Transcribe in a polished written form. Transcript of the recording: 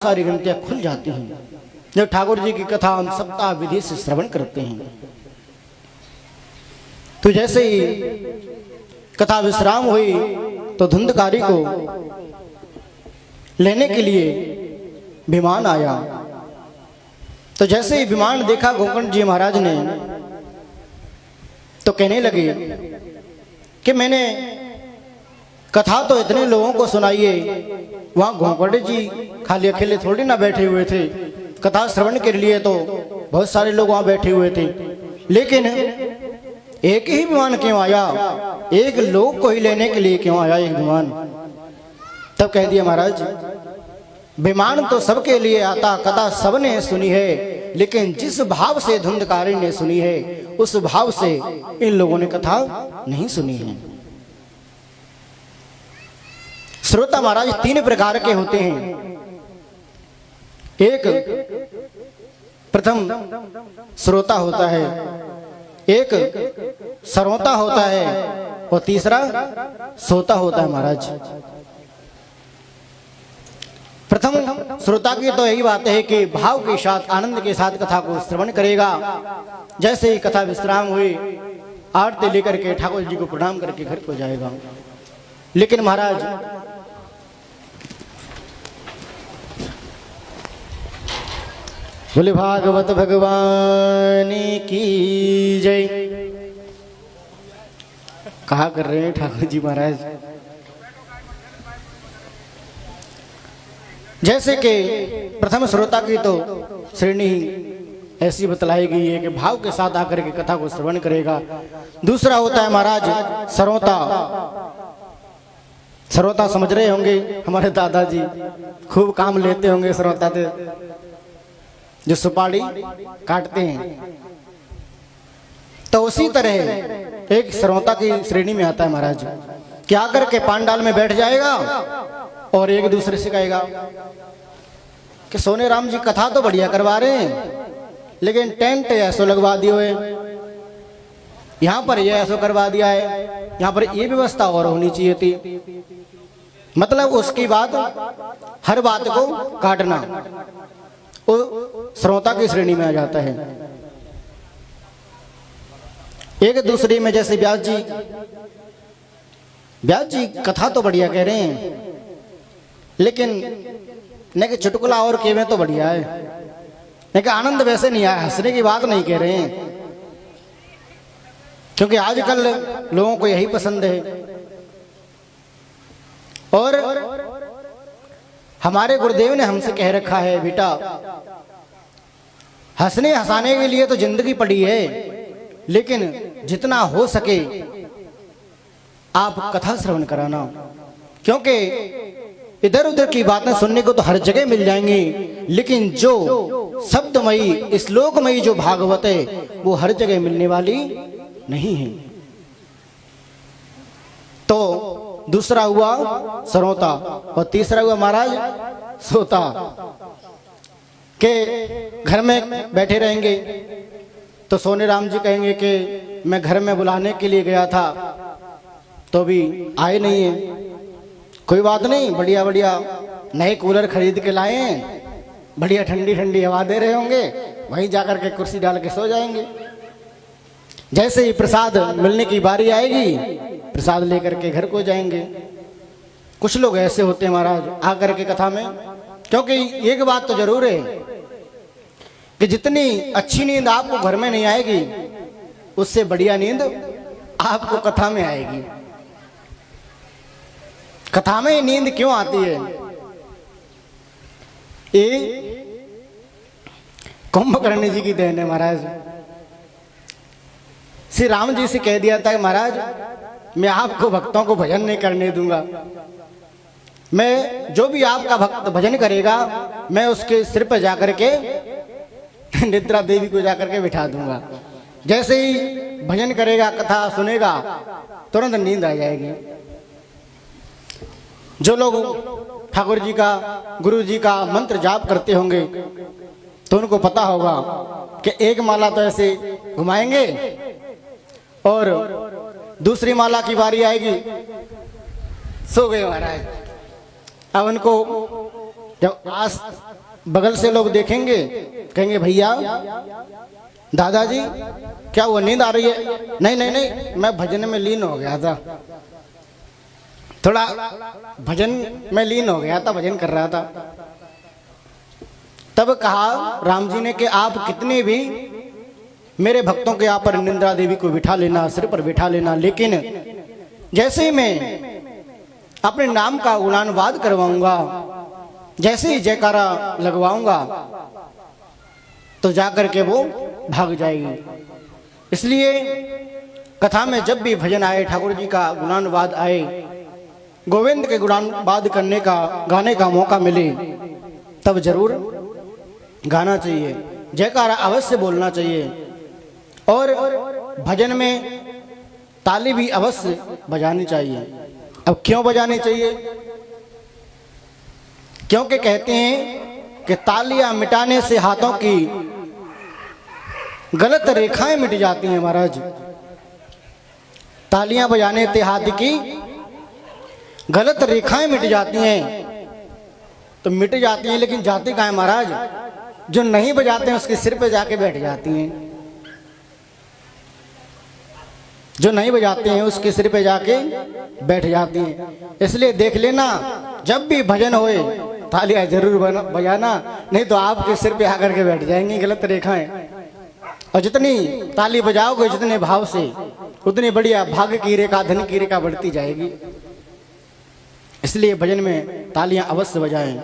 सारी घंटियां खुल जाती हैं जब ठाकुर जी की कथा हम सप्ताह विधि से श्रवण करते हैं। तो जैसे ही कथा विश्राम हुई तो धुंधकारी को लेने के लिए विमान आया। तो जैसे ही विमान देखा गोकर्ण जी महाराज ने तो कहने लगे कि मैंने कथा तो इतने लोगों को सुनाइए, वहां गोकर्ण जी खाली अकेले थोड़ी ना बैठे हुए थे, कथा श्रवण के लिए तो बहुत सारे लोग वहां बैठे हुए थे, लेकिन एक ही विमान क्यों आया, एक लोग को ही लेने के लिए क्यों आया एक विमान। तब कह दिया महाराज विमान तो सबके लिए आता, कथा सबने सुनी है, लेकिन जिस भाव से धुंधकारी ने सुनी है उस भाव से इन लोगों ने कथा नहीं सुनी है। श्रोता महाराज तीन प्रकार के होते हैं। एक प्रथम श्रोता होता है, एक श्रोता होता है और तीसरा सोता होता है। महाराज प्रथम श्रोता की तो यही बात है कि भाव के साथ आनंद के साथ कथा को श्रवण करेगा। जैसे ही कथा विश्राम हुई आरती लेकर के ठाकुर जी को प्रणाम करके घर को जाएगा। लेकिन महाराज बोले भागवत भगवान की जय। कहा कर रहे हैं ठाकुर जी महाराज। जैसे कि प्रथम श्रोता की तो श्रेणी ऐसी बतलाई गई है कि भाव के साथ आकर के कथा को श्रवण करेगा। दूसरा होता है महाराज श्रोता। श्रोता समझ रहे होंगे हमारे दादाजी खूब काम लेते होंगे श्रोता से, जो सुपारी काटते हैं। तो उसी तरह एक श्रोता की श्रेणी में आता है महाराज कि आकर के पांडाल में बैठ जाएगा और एक दूसरे से कहेगा कि सोने राम जी कथा तो बढ़िया करवा रहे हैं, लेकिन टेंट ऐसो लगवा दियो है, यहाँ पर ये ऐसो करवा दिया है, यहाँ पर ये व्यवस्था और होनी चाहिए थी। मतलब उसकी बात हर बात को काटना वो श्रोता की श्रेणी में आ जाता है। एक दूसरे में जैसे व्यास जी कथा तो बढ़िया कह रहे हैं, लेकिन नहीं कि चुटकुला और केवे तो बढ़िया है, नहीं कि आनंद वैसे नहीं आया, हंसने की बात नहीं कह रहे हैं, क्योंकि आजकल लोगों को यही पसंद है। और हमारे गुरुदेव ने हमसे कह रखा है बेटा हंसने हंसाने के लिए तो जिंदगी पड़ी है, लेकिन जितना हो सके आप कथा श्रवण कराना, क्योंकि इधर उधर की बातें सुनने को तो हर जगह मिल जाएंगी, लेकिन जो शब्दमयी श्लोकमयी जो भागवत है वो हर जगह मिलने वाली नहीं है। तो दूसरा हुआ श्रोता और तीसरा हुआ महाराज सोता के घर में बैठे रहेंगे। तो सोने राम जी कहेंगे कि मैं घर में बुलाने के लिए गया था तो अभी आए नहीं है। कोई बात नहीं, बढ़िया बढ़िया नए कूलर खरीद के लाए हैं, बढ़िया ठंडी ठंडी हवा दे रहे होंगे, वहीं जाकर के कुर्सी डाल के सो जाएंगे। जैसे ही प्रसाद मिलने की बारी आएगी प्रसाद लेकर के घर को जाएंगे। कुछ लोग ऐसे होते हैं महाराज आकर के कथा में, क्योंकि एक बात तो जरूर है कि जितनी अच्छी नींद आपको घर में नहीं आएगी उससे बढ़िया नींद आपको कथा में आएगी। कथा में नींद क्यों आती है? ये कुंभकर्ण जी की देन है महाराज। श्री राम जी से कह दिया था कि महाराज मैं आपको भक्तों को भजन नहीं करने दूंगा, मैं जो भी आपका भक्त भजन करेगा मैं उसके सिर पर जाकर के निद्रा देवी को जाकर के बिठा दूंगा। जैसे ही भजन करेगा कथा सुनेगा तुरंत नींद आ जाएगी। जो लोग ठाकुर जी का गुरु जी का मंत्र जाप करते होंगे तो उनको पता होगा कि एक माला तो ऐसे घुमाएंगे और दूसरी माला की बारी आएगी, सो गए महाराज। अब उनको जब आस बगल से लोग देखेंगे कहेंगे भैया दादाजी क्या वो नींद आ रही है? नहीं नहीं नहीं, मैं भजन में लीन हो गया था, थोड़ा भजन में लीन हो गया था, भजन कर रहा था। तब कहा राम जी ने कि आप कितने भी मेरे भक्तों के यहाँ पर निंद्रा देवी को बिठा लेना, सिर पर बिठा लेना, लेकिन जैसे ही मैं अपने नाम का गुणानुवाद करवाऊंगा, जैसे ही जयकारा लगवाऊंगा तो जाकर के वो भाग जाएगी। इसलिए कथा में जब भी भजन आए, ठाकुर जी का गुणानुवाद आए, गोविंद के गुणानुवाद करने का, गाने का मौका मिले, तब जरूर गाना चाहिए, जयकारा अवश्य बोलना चाहिए। और भजन में ताली भी अवश्य बजानी चाहिए। अब क्यों बजानी चाहिए? क्योंकि कहते हैं कि तालियां मिटाने से हाथों की गलत रेखाएं मिट जाती हैं महाराज। तालियां बजाने से हाथ की गलत रेखाएं मिट जाती हैं, तो मिट जाती हैं लेकिन जाती कहाँ है महाराज? जो नहीं बजाते हैं उसके सिर पे जाके बैठ जाती हैं। जो नहीं बजाते हैं उसके सिर पे जाके बैठ जाती हैं। इसलिए देख लेना, जब भी भजन होए तालियां जरूर बजाना, नहीं तो आपके सिर पे आकर के बैठ जाएंगी गलत रेखाएं। और जितनी ताली बजाओगे जितने भाव से, उतनी बढ़िया भाग्य की रेखा, धन की रेखा बढ़ती जाएगी। इसलिए भजन में तालियां अवश्य बजाएं।